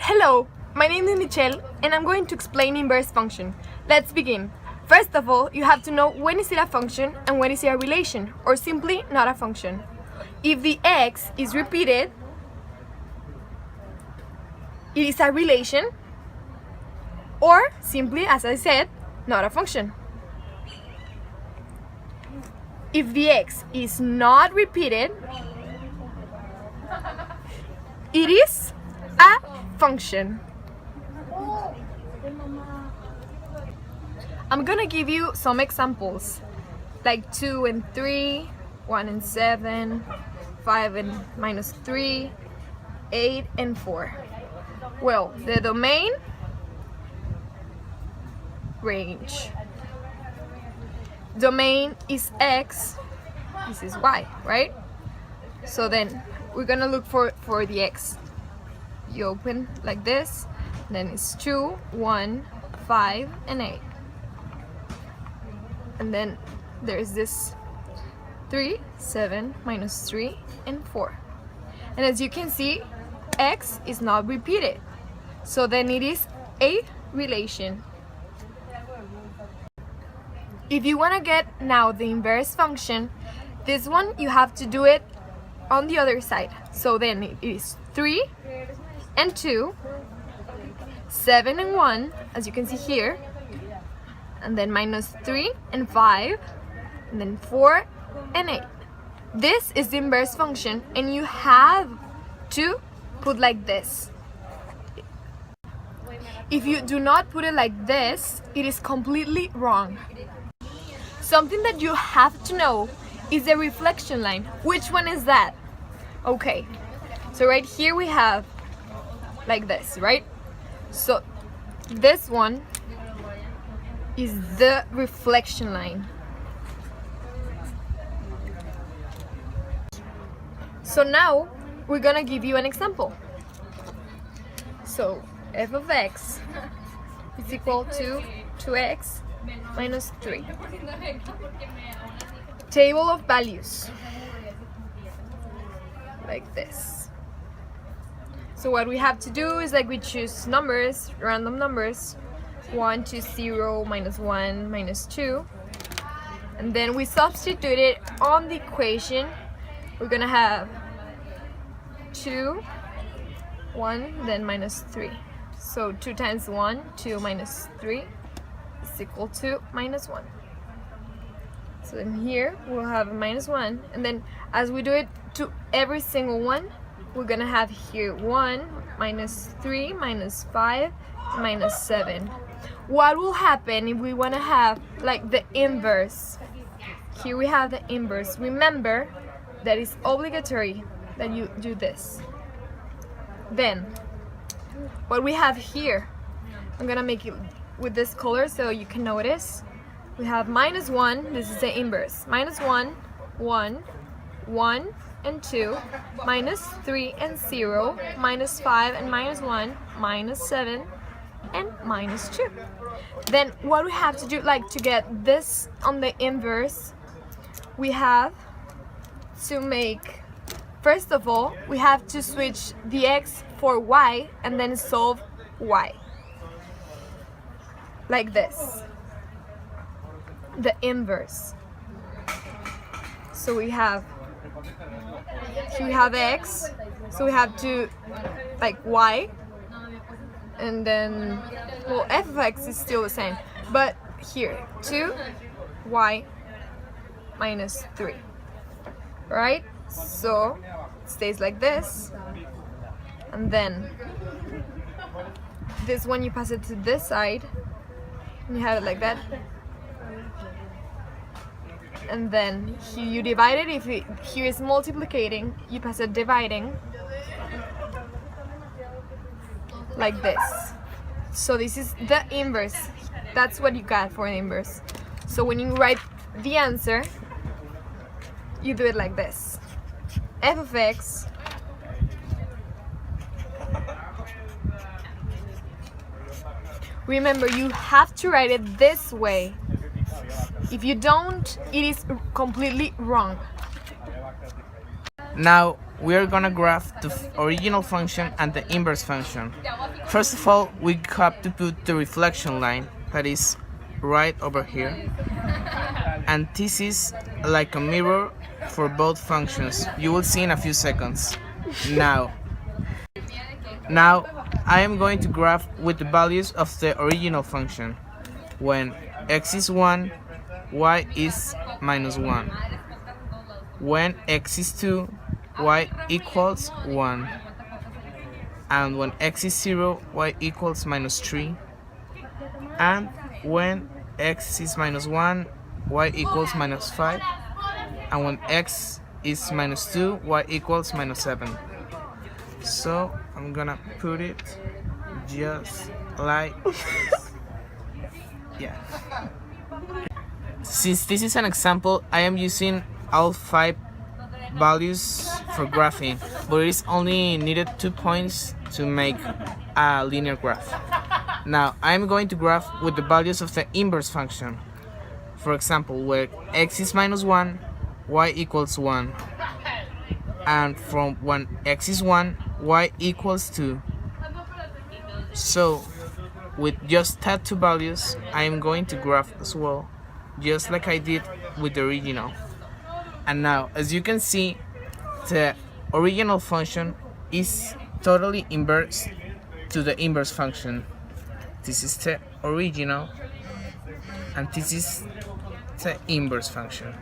Hello, my name is Michelle and I'm going to explain inverse function. Let's begin. First of all, you have to know when is it a function and when is it a relation, or simply not a function. If the x is repeated, it is a relation, or simply, as I said, not a function. If the x is not repeated, it is a function. I'm gonna give you some examples like 2 and 3, 1 and 7, 5 and -3, 8 and 4. Well, the domain, range. Domain is x, this is y, right? So then we're gonna look for the x. You open like this, then it's 2, 1, 5 and 8. And then there's this 3, 7, -3 and 4. And as you can see, x is not repeated, so then it is a relation. If you want to get now the inverse function, this one you have to do it on the other side. So then it is 3 and 2, 7 and 1, as you can see here, and then -3 and 5, and then 4 and 8. This is the inverse function, and you have to put like this. If you do not put it like this, it is completely wrong. Something that you have to know is the reflection line. Which one is that? Okay, so right here we have like this, right? So this one is the reflection line. So now we're gonna give you an example. So f of x is equal to 2x minus 3. Table of values, like this. So what we have to do is like we choose numbers, random numbers, 1 to 0, -1, -2, and then we substitute it on the equation. We're gonna have 2, 1, then -3. So 2 times 1, 2 minus 3 is equal to -1. So then here we'll have -1, and then as we do it to every single one, we're gonna have here 1, -3, -5, -7. What will happen if we want to have like the inverse? Here we have the inverse. Remember that it's obligatory that you do this. Then what we have here, I'm gonna make it with this color so you can notice. We have -1, this is the inverse. -1, 1, 1 and 2, -3 and 0, -5 and -1, -7 and -2. Then what we have to do, like to get this on the inverse, we have to make, first of all, we have to switch the x for y and then solve y. Like this. The inverse. So we have, here we have x, so we have to like y, and then, well, f of x is still the same, but here 2y minus 3, right? So it stays like this, and then this one you pass it to this side and you have it like that, and then here you divide it. If it here is multiplicating, you pass it dividing like this. So this is the inverse. That's what you got for the inverse. So when you write the answer, you do it like this. F of x remember, you have to write it this way. If you don't, it is completely wrong. Now we are gonna graph the original function and the inverse function. First of all, we have to put the reflection line that is right over here, and this is like a mirror for both functions. You will see in a few seconds. Now I am going to graph with the values of the original function. When x is 1, y is minus 1. When x is 2, y equals 1. And when x is 0, y equals minus 3. And when x is minus 1, y equals minus 5. And when x is minus 2, y equals minus 7. So I'm gonna put it just like this. Yeah. Since this is an example, I am using all 5 values for graphing, but it is only needed 2 points to make a linear graph. Now I'm going to graph with the values of the inverse function. For example, where x is minus 1, y equals 1. And from when x is 1, y equals 2. So with just that 2 values, I am going to graph as well, just like I did with the original. And now, as you can see, the original function is totally inverse to the inverse function. This is the original, and this is the inverse function.